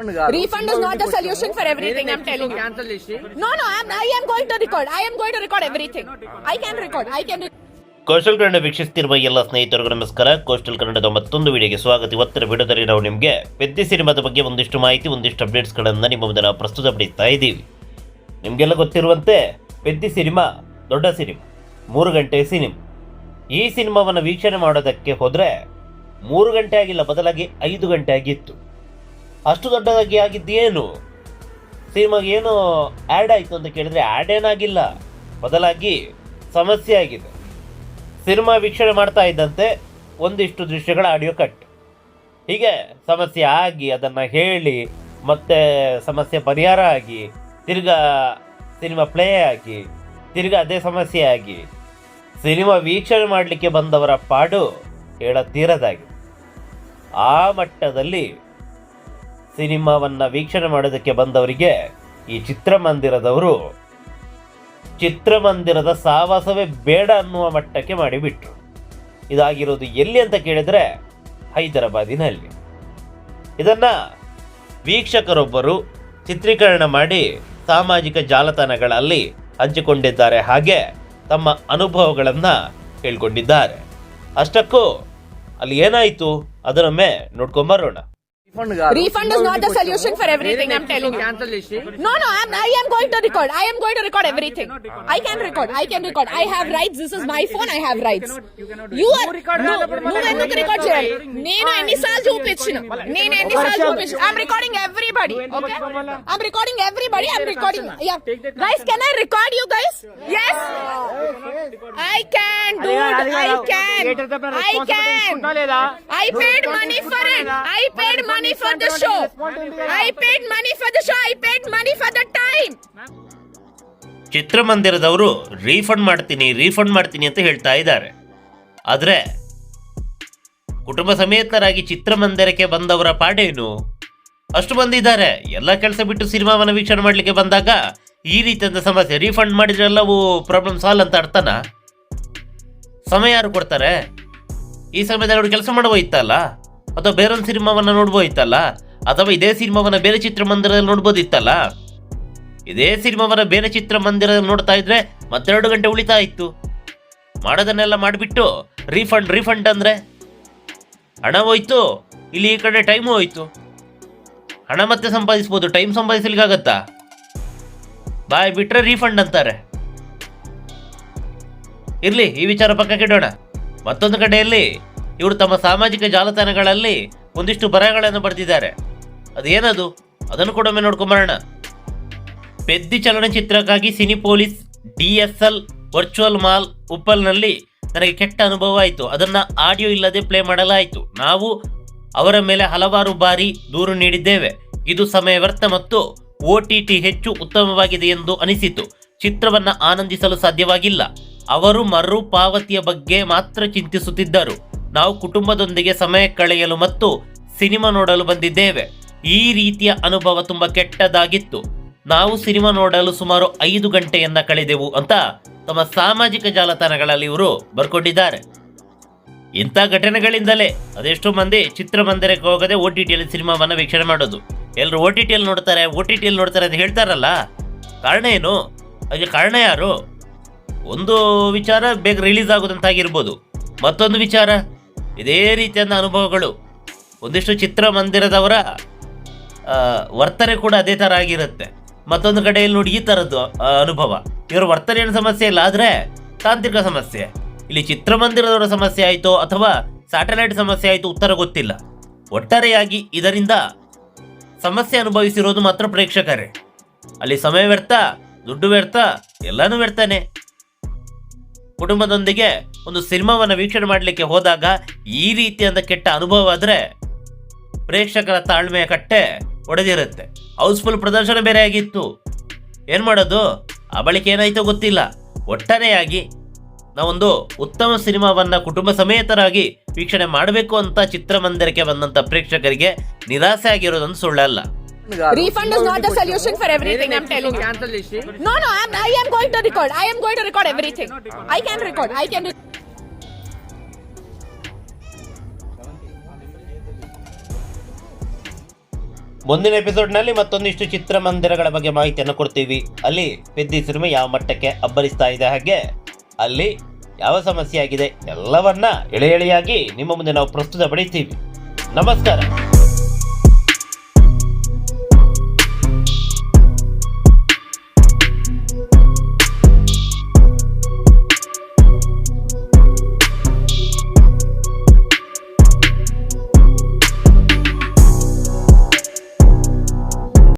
Refund is not the solution for everything. I'm telling you. Cancel this shit. No, I am going to record. I am going to record everything. I can record. Coastal Kannada ವೀಕ್ಷಿಸುತ್ತಿರುವ ಎಲ್ಲ ಸ್ನೇಹಿತರಿಗೂ ನಮಸ್ಕಾರ. Coastal ಕನ್ನಡದ ಮತ್ತೊಂದು ವಿಡಿಯೋಗೆ ಸ್ವಾಗತ. ಇವತ್ತಿನ ವಿಡಿಯೋದಲ್ಲಿ ನಾವು ನಿಮಗೆ ಪೆದ್ದಿ ಸಿನಿಮಾದ ಬಗ್ಗೆ ಒಂದಿಷ್ಟು ಮಾಹಿತಿ, ಒಂದಿಷ್ಟು ಅಪ್ಡೇಟ್ಸ್ಗಳನ್ನು ನಿಮ್ಮ ಮುಂದೆ ನಾವು ಪ್ರಸ್ತುತಪಡಿಸ್ತಾ ಇದ್ದೀವಿ. ನಿಮಗೆಲ್ಲ ಗೊತ್ತಿರುವಂತೆ ಪೆದ್ದಿ ಸಿನಿಮಾ ದೊಡ್ಡ ಸಿನಿಮಾ, 3 ಗಂಟೆ ಸಿನಿಮಾ. ಈ ಸಿನಿಮಾವನ್ನು ವೀಕ್ಷಣೆ ಮಾಡೋದಕ್ಕೆ ಹೋದರೆ 3 ಗಂಟೆ ಆಗಿಲ್ಲ, ಬದಲಾಗಿ 5 ಗಂಟೆ ಆಗಿತ್ತು. ಅಷ್ಟು ದೊಡ್ಡದಾಗಿ ಆಗಿದ್ದೇನು? ಸಿನಿಮಾಗೆ ಏನು ಆ್ಯಡ್ ಆಯಿತು ಅಂತ ಕೇಳಿದರೆ ಆ್ಯಡ್ ಏನಾಗಿಲ್ಲ, ಬದಲಾಗಿ ಸಮಸ್ಯೆ ಆಗಿದೆ. ಸಿನಿಮಾ ವೀಕ್ಷಣೆ ಮಾಡ್ತಾ ಇದ್ದಂತೆ ಒಂದಿಷ್ಟು ದೃಶ್ಯಗಳ ಆಡಿಯೋ ಕಟ್, ಹೀಗೆ ಸಮಸ್ಯೆ ಆಗಿ ಅದನ್ನು ಹೇಳಿ ಮತ್ತೆ ಸಮಸ್ಯೆ ಪರಿಹಾರ ಆಗಿ ತಿರ್ಗಾ ಸಿನಿಮಾ ಪ್ಲೇ ಆಗಿ ತಿರ್ಗಾ ಅದೇ ಸಮಸ್ಯೆ ಆಗಿ ಸಿನಿಮಾ ವೀಕ್ಷಣೆ ಮಾಡಲಿಕ್ಕೆ ಬಂದವರ ಪಾಡು ಹೇಳತೀರದಾಗಿದೆ. ಆ ಮಟ್ಟದಲ್ಲಿ ಸಿನಿಮಾವನ್ನು ವೀಕ್ಷಣೆ ಮಾಡೋದಕ್ಕೆ ಬಂದವರಿಗೆ ಈ ಚಿತ್ರಮಂದಿರದ ಸಾವಾಸವೇ ಬೇಡ ಅನ್ನುವ ಮಟ್ಟಕ್ಕೆ ಮಾಡಿಬಿಟ್ರು. ಇದಾಗಿರೋದು ಎಲ್ಲಿ ಅಂತ ಕೇಳಿದರೆ ಹೈದರಾಬಾದಿನಲ್ಲಿ. ಇದನ್ನು ವೀಕ್ಷಕರೊಬ್ಬರು ಚಿತ್ರೀಕರಣ ಮಾಡಿ ಸಾಮಾಜಿಕ ಜಾಲತಾಣಗಳಲ್ಲಿ ಹಂಚಿಕೊಂಡಿದ್ದಾರೆ, ಹಾಗೆ ತಮ್ಮ ಅನುಭವಗಳನ್ನು ಹೇಳ್ಕೊಂಡಿದ್ದಾರೆ. ಅಷ್ಟಕ್ಕೂ ಅಲ್ಲಿ ಏನಾಯಿತು ಅದನ್ನೊಮ್ಮೆ ನೋಡ್ಕೊಂಬರೋಣ. Refund is not the solution for everything. I'm telling you. Cancel this shit. No, I am going to record. I am going to record everything. I can record. I have rights. This is my phone. I have rights. You are నువ్వెందుకు record చేయాలి? నేను ఎన్నిసార్లు చూపించిన. I'm recording everybody. Okay? I'm recording everybody. Yeah. Guys, can I record you guys? Yes. I can, dude. I can. I paid money for it. I paid money for the show. I paid money for the show. I paid money for the time. ಚಿತ್ರಮಂದಿರದವರು refund ಮಾಡ್ತೀನಿ ಅಂತ ಹೇಳ್ತಾ ಇದ್ದಾರೆ. ಆದರೆ ಕುಟುಂಬ ಸಮೇತರಾಗಿ ಚಿತ್ರಮಂದಿರಕ್ಕೆ ಬಂದವರ ಪಾಡೇನು? ಅಷ್ಟು ಬಂದಿದ್ದಾರೆ. ಎಲ್ಲ ಕೆಲಸ ಬಿಟ್ಟು ಸಿನಿಮಾವನ್ನು ವೀಕ್ಷಣೆ ಮಾಡಲಿಕ್ಕೆ ಬಂದಾಗ ಈ ರೀತಿಯಾದ ಸಮಸ್ಯೆ. ರೀಫಂಡ್ ಮಾಡಿದ್ರೆ ಎಲ್ಲವೂ ಪ್ರಾಬ್ಲಮ್ ಸಾಲ್ವ್ ಅಂತ ಅರ್ಥನಾ? ಸಮಯ ಯಾರು ಕೊಡ್ತಾರೆ? ಈ ಸಮಯದಲ್ಲಿ ಅವರು ಕೆಲಸ ಮಾಡ್ಬೋದಿತ್ತಲ್ಲ, ಅಥವಾ ಬೇರೊಂದು ಸಿನಿಮಾವನ್ನು ನೋಡ್ಬೋದಿತ್ತಲ್ಲ, ಅಥವಾ ಇದೇ ಸಿನಿಮಾವನ್ನು ಬೇರೆ ಚಿತ್ರಮಂದಿರದಲ್ಲಿ ನೋಡ್ಬೋದಿತ್ತಲ್ಲ. ಇದೇ ಸಿನಿಮಾವನ್ನು ಬೇರೆ ಚಿತ್ರಮಂದಿರದಲ್ಲಿ ನೋಡ್ತಾ ಇದ್ರೆ ಮತ್ತೆ 2 ಗಂಟೆ ಉಳಿತಾ ಇತ್ತು. ಮಾಡೋದನ್ನೆಲ್ಲ ಮಾಡಿಬಿಟ್ಟು ರೀಫಂಡ್ ಅಂದರೆ ಹಣ ಹೋಯ್ತು, ಇಲ್ಲಿ ಈ ಕಡೆ ಟೈಮು ಹೋಯ್ತು. ಹಣ ಮತ್ತೆ ಸಂಪಾದಿಸ್ಬೋದು, ಟೈಮ್ ಸಂಪಾದಿಸ್ಲಿಕ್ಕಾಗತ್ತಾ? ಬಾಯ್ ಬಿಟ್ರೆ ರೀಫಂಡ್ ಅಂತಾರೆ. ಇರಲಿ, ಈ ವಿಚಾರ ಪಕ್ಕಕ್ಕೆ ಇಡೋಣ. ಮತ್ತೊಂದು ಕಡೆಯಲ್ಲಿ ಇವರು ತಮ್ಮ ಸಾಮಾಜಿಕ ಜಾಲತಾಣಗಳಲ್ಲಿ ಒಂದಿಷ್ಟು ಬರಹಗಳನ್ನು ಬರೆದಿದ್ದಾರೆ. ಅದೇನದು ಅದನ್ನು ಕೂಡ ಒಮ್ಮೆ ನೋಡ್ಕೊಂಬರೋಣ. ಪೆದ್ದಿ ಚಲನಚಿತ್ರಕ್ಕಾಗಿ ಸಿನಿಪೋಲಿಸ್ DSL ವರ್ಚುವಲ್ ಮಾಲ್ ಉಪ್ಪಲ್ನಲ್ಲಿ ನನಗೆ ಕೆಟ್ಟ ಅನುಭವ ಆಯಿತು. ಅದನ್ನು ಆಡಿಯೋ ಇಲ್ಲದೆ ಪ್ಲೇ ಮಾಡಲಾಯಿತು. ನಾವು ಅವರ ಮೇಲೆ ಹಲವಾರು ಬಾರಿ ದೂರು ನೀಡಿದ್ದೇವೆ. ಇದು ಸಮಯ ವ್ಯರ್ಥ ಮತ್ತು OTT ಹೆಚ್ಚು ಉತ್ತಮವಾಗಿದೆ ಎಂದು ಅನಿಸಿತು. ಚಿತ್ರವನ್ನು ಆನಂದಿಸಲು ಸಾಧ್ಯವಾಗಿಲ್ಲ. ಅವರು ಮರುಪಾವತಿಯ ಬಗ್ಗೆ ಮಾತ್ರ ಚಿಂತಿಸುತ್ತಿದ್ದರು. ನಾವು ಕುಟುಂಬದೊಂದಿಗೆ ಸಮಯ ಕಳೆಯಲು ಮತ್ತು ಸಿನಿಮಾ ನೋಡಲು ಬಂದಿದ್ದೇವೆ. ಈ ರೀತಿಯ ಅನುಭವ ತುಂಬ ಕೆಟ್ಟದಾಗಿತ್ತು. ನಾವು ಸಿನಿಮಾ ನೋಡಲು ಸುಮಾರು 5 ಗಂಟೆಯನ್ನ ಕಳೆದೆವು ಅಂತ ತಮ್ಮ ಸಾಮಾಜಿಕ ಜಾಲತಾಣಗಳಲ್ಲಿ ಇವರು ಬರ್ಕೊಂಡಿದ್ದಾರೆ. ಇಂಥ ಘಟನೆಗಳಿಂದಲೇ ಅದೆಷ್ಟೋ ಮಂದಿ ಚಿತ್ರಮಂದಿರಕ್ಕೆ ಹೋಗದೆ OTTಯಲ್ಲಿ ಸಿನಿಮಾವನ್ನು ವೀಕ್ಷಣೆ ಮಾಡೋದು. ಎಲ್ಲರೂ OTTಯಲ್ಲಿ ನೋಡ್ತಾರೆ ಅಂತ ಹೇಳ್ತಾರಲ್ಲ, ಕಾರಣ ಏನು? ಅದಕ್ಕೆ ಕಾರಣ ಯಾರು? ಒಂದು ವಿಚಾರ ಬೇಗ ರಿಲೀಸ್ ಆಗೋದಂತಾಗಿರ್ಬೋದು, ಮತ್ತೊಂದು ವಿಚಾರ ಇದೇ ರೀತಿಯಾದ ಅನುಭವಗಳು. ಒಂದಿಷ್ಟು ಚಿತ್ರಮಂದಿರದವರ ವರ್ತನೆ ಕೂಡ ಅದೇ ಥರ ಆಗಿರುತ್ತೆ. ಮತ್ತೊಂದು ಕಡೆಯಲ್ಲಿ ನೋಡಿ ಈ ಥರದ್ದು ಅನುಭವ. ಇವರ ವರ್ತನೆ ಏನು ಸಮಸ್ಯೆ ಇಲ್ಲ, ಆದರೆ ತಾಂತ್ರಿಕ ಸಮಸ್ಯೆ. ಇಲ್ಲಿ ಚಿತ್ರಮಂದಿರದವರ ಸಮಸ್ಯೆ ಆಯಿತೋ ಅಥವಾ ಸ್ಯಾಟಲೈಟ್ ಸಮಸ್ಯೆ ಆಯಿತು, ಉತ್ತರ ಗೊತ್ತಿಲ್ಲ. ಒಟ್ಟಾರೆಯಾಗಿ ಇದರಿಂದ ಸಮಸ್ಯೆ ಅನುಭವಿಸಿರೋದು ಮಾತ್ರ ಪ್ರೇಕ್ಷಕರೇ. ಅಲ್ಲಿ ಸಮಯ ವ್ಯರ್ಥ, ದುಡ್ಡು ವ್ಯರ್ಥ, ಎಲ್ಲನೂ ವ್ಯರ್ಥನೇ. ಕುಟುಂಬದೊಂದಿಗೆ ಒಂದು ಸಿನಿಮಾವನ್ನು ವೀಕ್ಷಣೆ ಮಾಡಲಿಕ್ಕೆ ಹೋದಾಗ ಈ ರೀತಿಯಾದ ಕೆಟ್ಟ ಅನುಭವ ಆದರೆ ಪ್ರೇಕ್ಷಕರ ತಾಳ್ಮೆಯ ಕಟ್ಟೆ ಒಡೆದಿರುತ್ತೆ. ಹೌಸ್ಫುಲ್ ಪ್ರದರ್ಶನ ಬೇರೆ ಆಗಿತ್ತು. ಏನು ಮಾಡೋದು? ಆ ಬಳಿಕ ಏನಾಯಿತೋ ಗೊತ್ತಿಲ್ಲ. ಒಟ್ಟಾರೆಯಾಗಿ ನಾವೊಂದು ಉತ್ತಮ ಸಿನಿಮಾವನ್ನು ಕುಟುಂಬ ಸಮೇತರಾಗಿ ವೀಕ್ಷಣೆ ಮಾಡಬೇಕು ಅಂತ ಚಿತ್ರಮಂದಿರಕ್ಕೆ ಬಂದಂಥ ಪ್ರೇಕ್ಷಕರಿಗೆ ನಿರಾಸೆ ಆಗಿರೋದೊಂದು ಸುಳ್ಳಲ್ಲ. Refund is not the solution for everything. I'm telling you. Cancel this shit. No, I am going to record. I am going to record everything. I can record. ಮುಂದಿನ ಎಪಿಸೋಡ್ನಲ್ಲಿ ಮತ್ತೊಂದಿಷ್ಟು ಚಿತ್ರಮಂದಿರಗಳ ಬಗ್ಗೆ ಮಾಹಿತಿಯನ್ನು ಕೊಡ್ತೀವಿ. ಅಲ್ಲಿ ಪೆದ್ದಿ ಸಿನಿಮಾ ಯಾವ ಮಟ್ಟಕ್ಕೆ ಅಬ್ಬರಿಸ್ತಾ ಇದೆ, ಹಾಗೆ ಅಲ್ಲಿ ಯಾವ ಸಮಸ್ಯೆ ಆಗಿದೆ ಎಲ್ಲವನ್ನ ಎಳೆ ಎಳೆಯಾಗಿ ನಿಮ್ಮ ಮುಂದೆ ನಾವು ಪ್ರಸ್ತುತ ಪಡಿತೀವಿ. ನಮಸ್ಕಾರ.